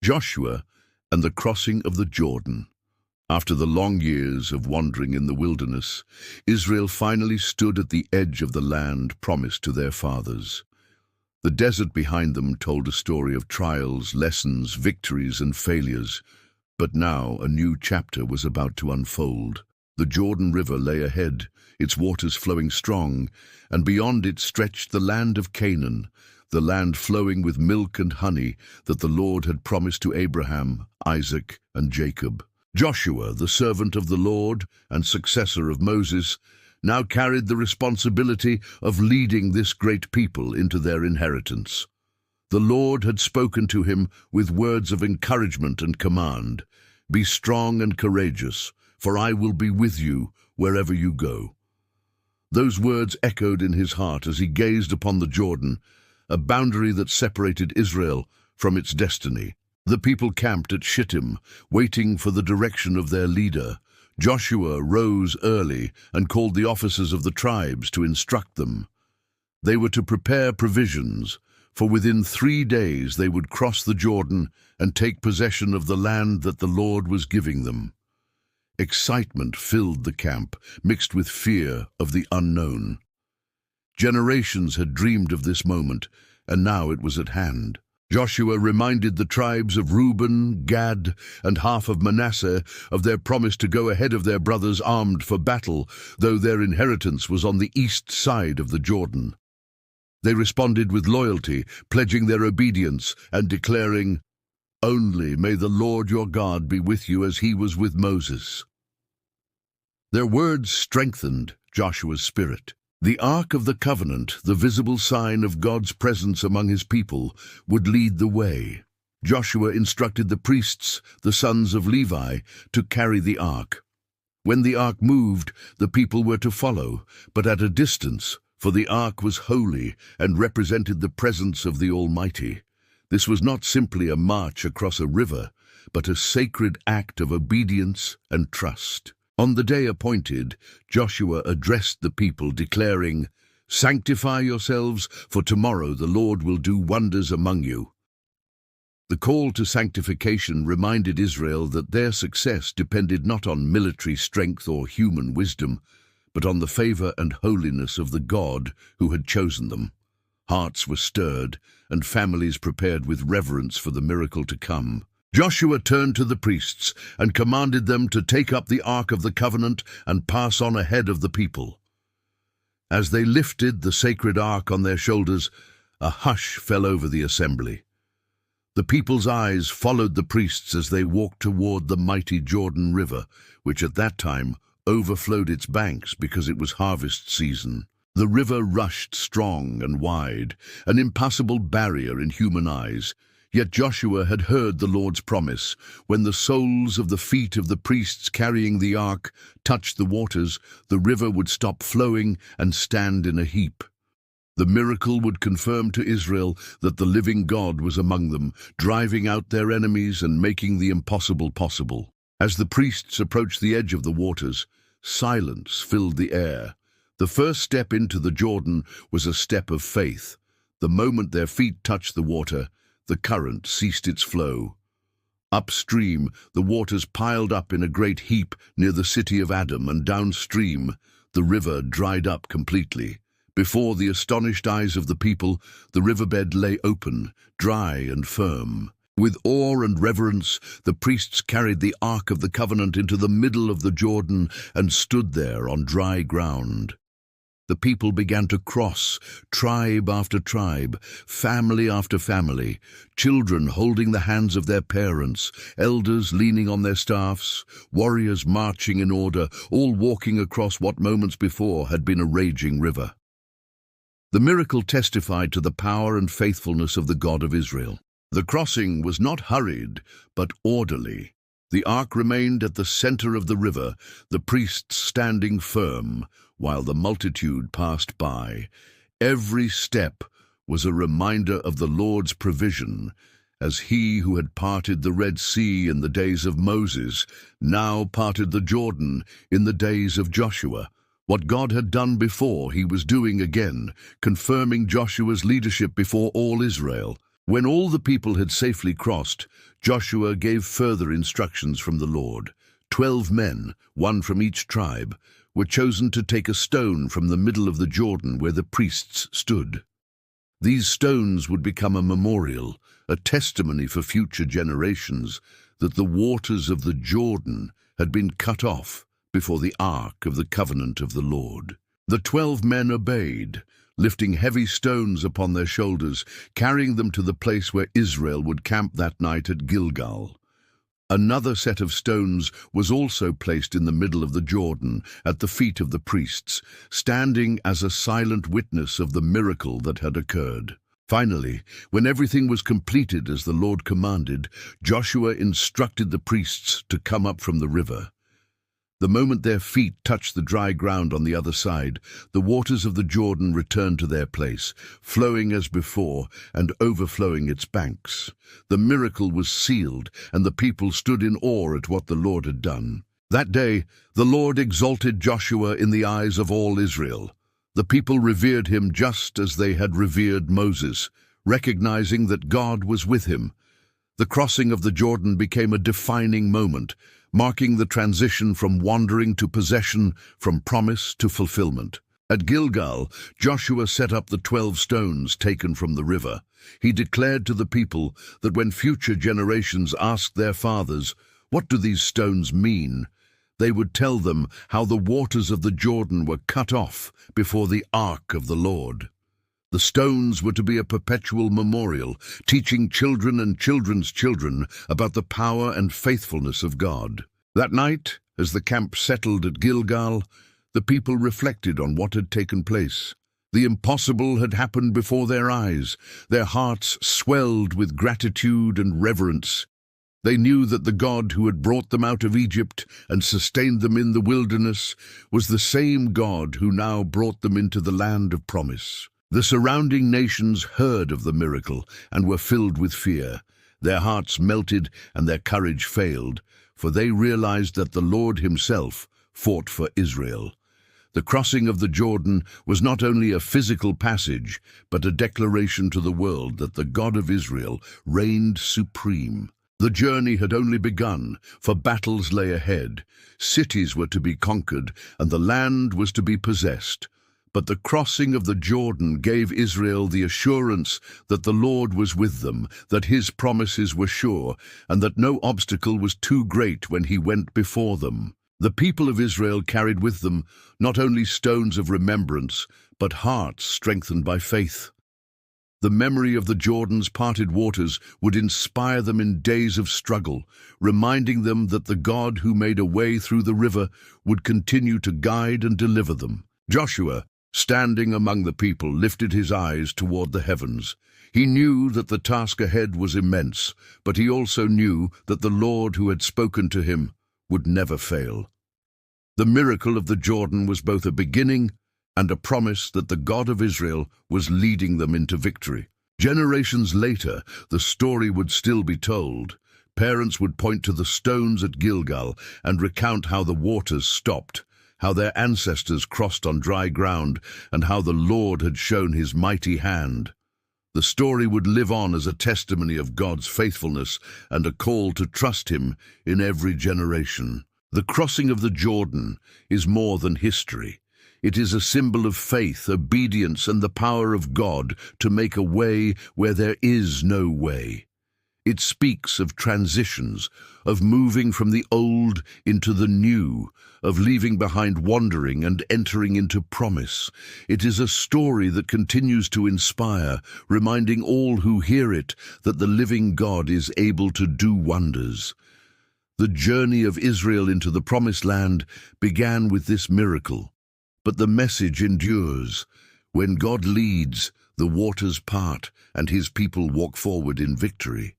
Joshua and the crossing of the Jordan. After the long years of wandering in the wilderness, Israel finally stood at the edge of the land promised to their fathers. The desert behind them told a story of trials, lessons, victories, and failures. But now a new chapter was about to unfold. The Jordan River lay ahead, its waters flowing strong, and beyond it stretched the land of Canaan, the land flowing with milk and honey that the Lord had promised to Abraham, Isaac, and Jacob. Joshua, the servant of the Lord and successor of Moses, now carried the responsibility of leading this great people into their inheritance. The Lord had spoken to him with words of encouragement and command. "Be strong and courageous, for I will be with you wherever you go." Those words echoed in his heart as he gazed upon the Jordan, a boundary that separated Israel from its destiny. The people camped at Shittim, waiting for the direction of their leader. Joshua rose early and called the officers of the tribes to instruct them. They were to prepare provisions, for within 3 days they would cross the Jordan and take possession of the land that the Lord was giving them. Excitement filled the camp, mixed with fear of the unknown. Generations had dreamed of this moment, and now it was at hand. Joshua reminded the tribes of Reuben, Gad, and half of Manasseh of their promise to go ahead of their brothers armed for battle, though their inheritance was on the east side of the Jordan. They responded with loyalty, pledging their obedience and declaring, "Only may the Lord your God be with you as he was with Moses." Their words strengthened Joshua's spirit. The Ark of the Covenant, the visible sign of God's presence among his people, would lead the way. Joshua instructed the priests, the sons of Levi, to carry the Ark. When the Ark moved, the people were to follow, but at a distance, for the Ark was holy and represented the presence of the Almighty. This was not simply a march across a river, but a sacred act of obedience and trust. On the day appointed, Joshua addressed the people, declaring, "Sanctify yourselves, for tomorrow the Lord will do wonders among you." The call to sanctification reminded Israel that their success depended not on military strength or human wisdom, but on the favor and holiness of the God who had chosen them. Hearts were stirred, and families prepared with reverence for the miracle to come. Joshua turned to the priests and commanded them to take up the Ark of the Covenant and pass on ahead of the people. As they lifted the sacred Ark on their shoulders, a hush fell over the assembly. The people's eyes followed the priests as they walked toward the mighty Jordan River, which at that time overflowed its banks because it was harvest season. The river rushed strong and wide, an impassable barrier in human eyes. Yet Joshua had heard the Lord's promise. When the soles of the feet of the priests carrying the ark touched the waters, the river would stop flowing and stand in a heap. The miracle would confirm to Israel that the living God was among them, driving out their enemies and making the impossible possible. As the priests approached the edge of the waters, silence filled the air. The first step into the Jordan was a step of faith. The moment their feet touched the water, the current ceased its flow. Upstream, the waters piled up in a great heap near the city of Adam, and downstream, the river dried up completely. Before the astonished eyes of the people, the riverbed lay open, dry and firm. With awe and reverence, the priests carried the Ark of the Covenant into the middle of the Jordan and stood there on dry ground. The people began to cross, tribe after tribe, family after family, children holding the hands of their parents, elders leaning on their staffs, warriors marching in order, all walking across what moments before had been a raging river. The miracle testified to the power and faithfulness of the God of Israel. The crossing was not hurried, but orderly. The ark remained at the center of the river, the priests standing firm, while the multitude passed by. Every step was a reminder of the Lord's provision, as he who had parted the Red Sea in the days of Moses now parted the Jordan in the days of Joshua. What God had done before, he was doing again, confirming Joshua's leadership before all Israel. When all the people had safely crossed, Joshua gave further instructions from the Lord. 12 men, one from each tribe, were chosen to take a stone from the middle of the Jordan where the priests stood. These stones would become a memorial, a testimony for future generations that the waters of the Jordan had been cut off before the ark of the covenant of the Lord. The 12 men obeyed, lifting heavy stones upon their shoulders, carrying them to the place where Israel would camp that night at Gilgal. Another set of stones was also placed in the middle of the Jordan, at the feet of the priests, standing as a silent witness of the miracle that had occurred. Finally, when everything was completed as the Lord commanded, Joshua instructed the priests to come up from the river. The moment their feet touched the dry ground on the other side, the waters of the Jordan returned to their place, flowing as before and overflowing its banks. The miracle was sealed, and the people stood in awe at what the Lord had done. That day, the Lord exalted Joshua in the eyes of all Israel. The people revered him just as they had revered Moses, recognizing that God was with him. The crossing of the Jordan became a defining moment, marking the transition from wandering to possession, from promise to fulfillment. At Gilgal, Joshua set up the 12 stones taken from the river. He declared to the people that when future generations asked their fathers, "What do these stones mean?" they would tell them how the waters of the Jordan were cut off before the ark of the Lord. The stones were to be a perpetual memorial, teaching children and children's children about the power and faithfulness of God. That night, as the camp settled at Gilgal, the people reflected on what had taken place. The impossible had happened before their eyes. Their hearts swelled with gratitude and reverence. They knew that the God who had brought them out of Egypt and sustained them in the wilderness was the same God who now brought them into the land of promise. The surrounding nations heard of the miracle and were filled with fear. Their hearts melted and their courage failed, for they realized that the Lord himself fought for Israel. The crossing of the Jordan was not only a physical passage, but a declaration to the world that the God of Israel reigned supreme. The journey had only begun, for battles lay ahead. Cities were to be conquered, and the land was to be possessed. But the crossing of the Jordan gave Israel the assurance that the Lord was with them, that his promises were sure, and that no obstacle was too great when he went before them. The people of Israel carried with them not only stones of remembrance, but hearts strengthened by faith. The memory of the Jordan's parted waters would inspire them in days of struggle, reminding them that the God who made a way through the river would continue to guide and deliver them. Joshua, standing among the people, lifted his eyes toward the heavens. He knew that the task ahead was immense, but he also knew that the Lord who had spoken to him would never fail. The miracle of the Jordan was both a beginning and a promise that the God of Israel was leading them into victory. Generations later, the story would still be told. Parents would point to the stones at Gilgal and recount how the waters stopped, how their ancestors crossed on dry ground, and how the Lord had shown his mighty hand. The story would live on as a testimony of God's faithfulness and a call to trust him in every generation. The crossing of the Jordan is more than history. It is a symbol of faith, obedience, and the power of God to make a way where there is no way. It speaks of transitions, of moving from the old into the new, of leaving behind wandering and entering into promise. It is a story that continues to inspire, reminding all who hear it that the living God is able to do wonders. The journey of Israel into the Promised Land began with this miracle, but the message endures. When God leads, the waters part, and his people walk forward in victory.